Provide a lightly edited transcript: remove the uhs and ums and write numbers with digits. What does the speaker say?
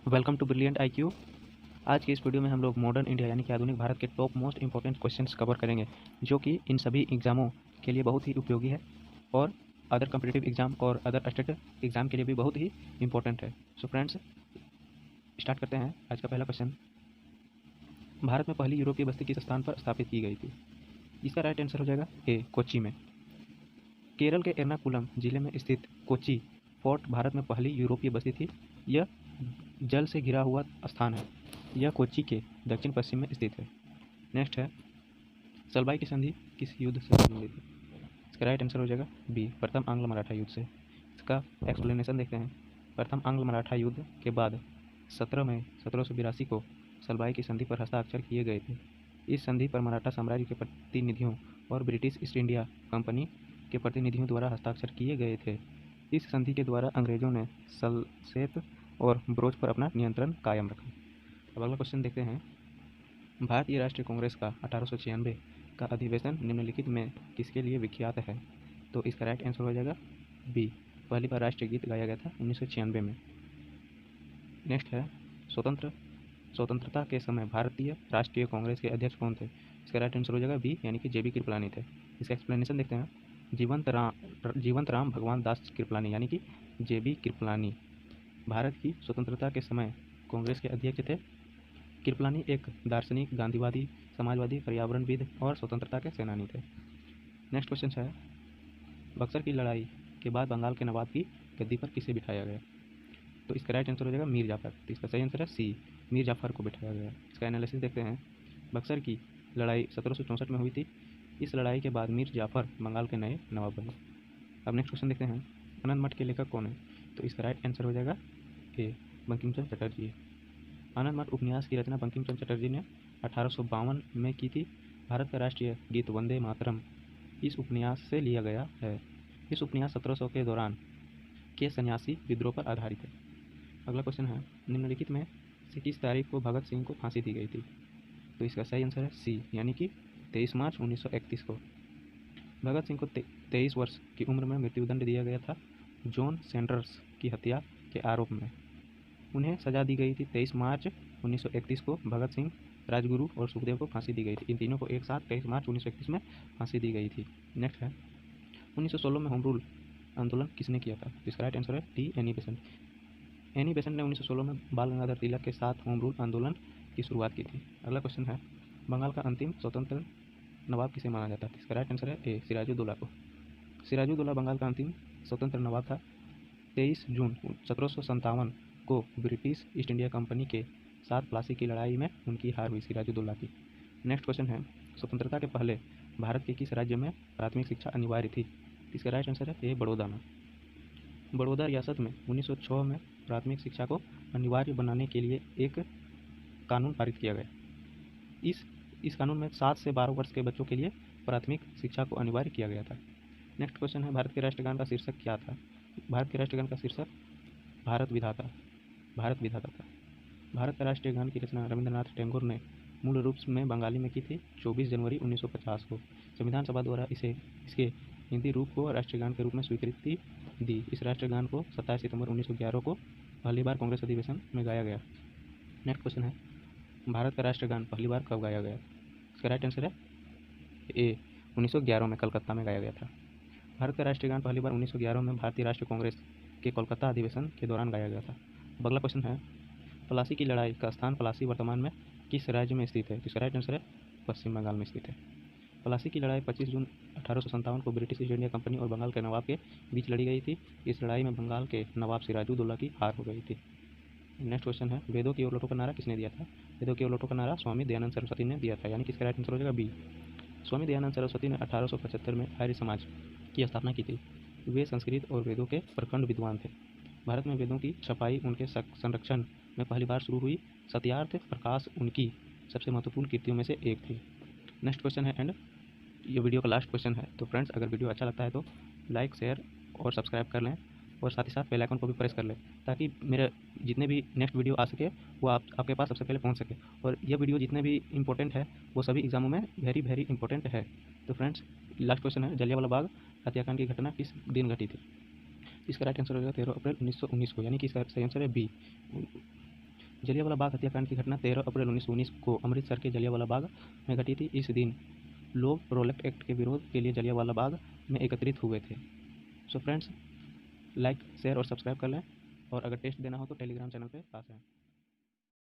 Welcome to brilliant IQ. आज की इस वीडियो में हम लोग मॉडर्न इंडिया यानी कि आधुनिक भारत के top most important questions cover करेंगे, जो कि इन सभी एग्जामों के लिए बहुत ही उपयोगी है और अदर कम्पिटिटिव एग्जाम और अदर स्टेट एग्जाम के लिए भी बहुत ही इंपॉर्टेंट है। सो फ्रेंड्स, स्टार्ट करते हैं। आज का पहला क्वेश्चन, भारत में पहली यूरोपीय बस्ती किस स्थान पर स्थापित की गई थी? इसका राइट आंसर हो जाएगा ए, कोच्चि में। केरल के एर्नाकुलम जिले में स्थित कोच्चि फोर्ट भारत में पहली यूरोपीय बस्ती थी। यह जल से घिरा हुआ स्थान है। यह कोच्चि के दक्षिण पश्चिम में स्थित है। नेक्स्ट है, सलबाई की संधि किस युद्ध से संबंधित है? इसका राइट आंसर हो जाएगा बी, प्रथम आंग्ल मराठा युद्ध से। इसका एक्सप्लेनेशन देखते हैं। प्रथम आंग्ल मराठा युद्ध के बाद 17 मई 1782 को सलबाई की संधि पर हस्ताक्षर किए गए थे। इस संधि पर मराठा साम्राज्य के प्रतिनिधियों और ब्रिटिश ईस्ट इंडिया कंपनी के प्रतिनिधियों द्वारा हस्ताक्षर किए गए थे। इस संधि के द्वारा अंग्रेजों ने सल्सेत और ब्रोच पर अपना नियंत्रण कायम रखा। अब अगला क्वेश्चन देखते हैं। भारतीय राष्ट्रीय कांग्रेस का 1896 का अधिवेशन निम्नलिखित में किसके लिए विख्यात है? तो इसका राइट आंसर हो जाएगा बी, पहली बार राष्ट्रीय गीत गाया गया था 1996 में। नेक्स्ट है, स्वतंत्रता के समय भारतीय राष्ट्रीय कांग्रेस के अध्यक्ष कौन थे? इसका राइट आंसर हो जाएगा बी, यानी कि जेबी कृपलानी थे। इसका एक्सप्लेनेशन देखते हैं। जीवंत राम भगवान दास कृपलानी यानी कि जेबी कृपलानी भारत की स्वतंत्रता के समय कांग्रेस के अध्यक्ष थे। कृपलानी एक दार्शनिक, गांधीवादी, समाजवादी, पर्यावरणविद और स्वतंत्रता के सेनानी थे। नेक्स्ट क्वेश्चन है, बक्सर की लड़ाई के बाद बंगाल के नवाब की गद्दी पर किसे बिठाया गया? तो इसका राइट आंसर हो जाएगा मीर जाफर। तो इसका सही आंसर है सी, मीर जाफर को बिठाया गया। इसका एनालिसिस देखते हैं। बक्सर की लड़ाई 1764 में हुई थी। इस लड़ाई के बाद मीर जाफर बंगाल के नए नवाब बने। अब नेक्स्ट क्वेश्चन देखते हैं, आनंद मठ के लेखक कौन है? तो इसका राइट आंसर हो जाएगा ए, बंकिम चंद्र चटर्जी। आनंद मठ उपन्यास की रचना बंकिम चंद्र चटर्जी ने 1852 में की थी। भारत का राष्ट्रीय गीत वंदे मातरम इस उपन्यास से लिया गया है। इस उपन्यास 1700 के दौरान के सन्यासी विद्रोह पर आधारित है। अगला क्वेश्चन है, निम्नलिखित में से किस तारीख को भगत सिंह को फांसी दी गई थी? तो इसका सही आंसर है सी, यानी कि 23 मार्च 1931 को। भगत सिंह को 23 वर्ष की उम्र में मृत्युदंड दिया गया था जॉन सैंडर्स की हत्या के आरोप में। उन्हें सजा दी गई थी 23 मार्च 1931 को। भगत सिंह, राजगुरु और सुखदेव को फांसी दी गई थी। इन तीनों को एक साथ 23 मार्च 1931 में फांसी दी गई थी। नेक्स्ट है, 1916 में होम रूल आंदोलन किसने किया था? इसका राइट आंसर है D, Annie Besant. Annie Besant ने 1916 में बाल गंगाधर तिलक के साथ होम रूल आंदोलन की शुरुआत की थी। अगला क्वेश्चन है, बंगाल का अंतिम स्वतंत्र नवाब किसे माना जाता है? इसका राइट आंसर है ए, सिराजुद्दौला को। सिराजुद्दौला बंगाल का अंतिम स्वतंत्र नवाब था। 23 जून 1757 को ब्रिटिश ईस्ट इंडिया कंपनी के साथ प्लासी की लड़ाई में उनकी हार हुई सिराजुद्दौला की। नेक्स्ट क्वेश्चन है, स्वतंत्रता के पहले भारत के किस राज्य में प्राथमिक शिक्षा अनिवार्य थी? इसका राइट आंसर है ए, बड़ौदा में। बड़ौदा रियासत में 1906 में प्राथमिक शिक्षा को अनिवार्य बनाने के लिए एक कानून पारित किया गया। इस कानून में 7 से 12 वर्ष के बच्चों के लिए प्राथमिक शिक्षा को अनिवार्य किया गया था। नेक्स्ट क्वेश्चन है, भारत के राष्ट्रगान का शीर्षक क्या था? भारत के राष्ट्रगान का शीर्षक भारत विधाता था। भारत का राष्ट्रीय गान की रचना रविंद्रनाथ टैगोर ने मूल रूप में बंगाली में की थी 24 जनवरी 1950 को। संविधान सभा द्वारा इसके हिंदी रूप को राष्ट्रगान के रूप में स्वीकृति दी। इस राष्ट्रगान को 27 सितंबर 1911 को पहली बार कांग्रेस अधिवेशन में गाया गया। नेक्स्ट क्वेश्चन है, भारत का राष्ट्रगान पहली बार कब गाया गया? इसका राइट आंसर है ए, 1911 में कलकत्ता में गाया गया था। भारत का राष्ट्रीय गान पहली बार 1911 में भारतीय राष्ट्रीय कांग्रेस के कोलकाता अधिवेशन के दौरान गाया गया था। अगला क्वेश्चन है, प्लासी की लड़ाई का स्थान प्लासी वर्तमान में किस राज्य में स्थित है? इसका राइट आंसर है पश्चिम बंगाल में स्थित है। प्लासी की लड़ाई 25 जून 1857 को ब्रिटिश ईस्ट इंडिया कंपनी और बंगाल के नवाब के बीच लड़ी गई थी। इस लड़ाई में बंगाल के नवाब सिराजुद्दौला की हार हो गई थी। नेक्स्ट क्वेश्चन है, वेदों की ओर लौटो का नारा किसने दिया था? वेदों की ओर लौटो का नारा स्वामी दयानंद सरस्वती ने दिया था, यानी कि इसका राइट आंसर हो जाएगा बी। स्वामी दयानंद सरस्वती ने 1875 में आर्य समाज की स्थापना की थी। वे संस्कृत और वेदों के प्रखंड विद्वान थे। भारत में वेदों की छपाई उनके संरक्षण में पहली बार शुरू हुई। सत्यार्थ प्रकाश उनकी सबसे महत्वपूर्ण कृतियों में से एक थी। नेक्स्ट क्वेश्चन है, एंड ये वीडियो का लास्ट क्वेश्चन है। तो फ्रेंड्स, अगर वीडियो अच्छा लगता है तो लाइक, शेयर और सब्सक्राइब कर लें और साथ ही साथ बेल आइकन को भी प्रेस कर लें, ताकि मेरे जितने भी नेक्स्ट वीडियो आ सके वो आपके पास सबसे पहले पहुंच सके। और ये वीडियो जितने भी इंपॉर्टेंट है वो सभी एग्जामों में वेरी इंपॉर्टेंट है। तो फ्रेंड्स, लास्ट क्वेश्चन है, जलियांवाला बाग हत्याकांड की घटना किस दिन घटी थी? इसका राइट आंसर हो जाएगा 13 अप्रैल 1919 को, यानी कि इसका सही आंसर है बी, जलियांवाला बाग हत्याकांड की घटना 13 अप्रैल 1919 को अमृतसर के जलियांवाला बाग में घटी थी। इस दिन लोग रोलेट एक्ट के विरोध के लिए जलियांवाला बाग में एकत्रित हुए थे। सो फ्रेंड्स, लाइक, शेयर और सब्सक्राइब कर लें, और अगर टेस्ट देना हो तो टेलीग्राम चैनल पे पास है।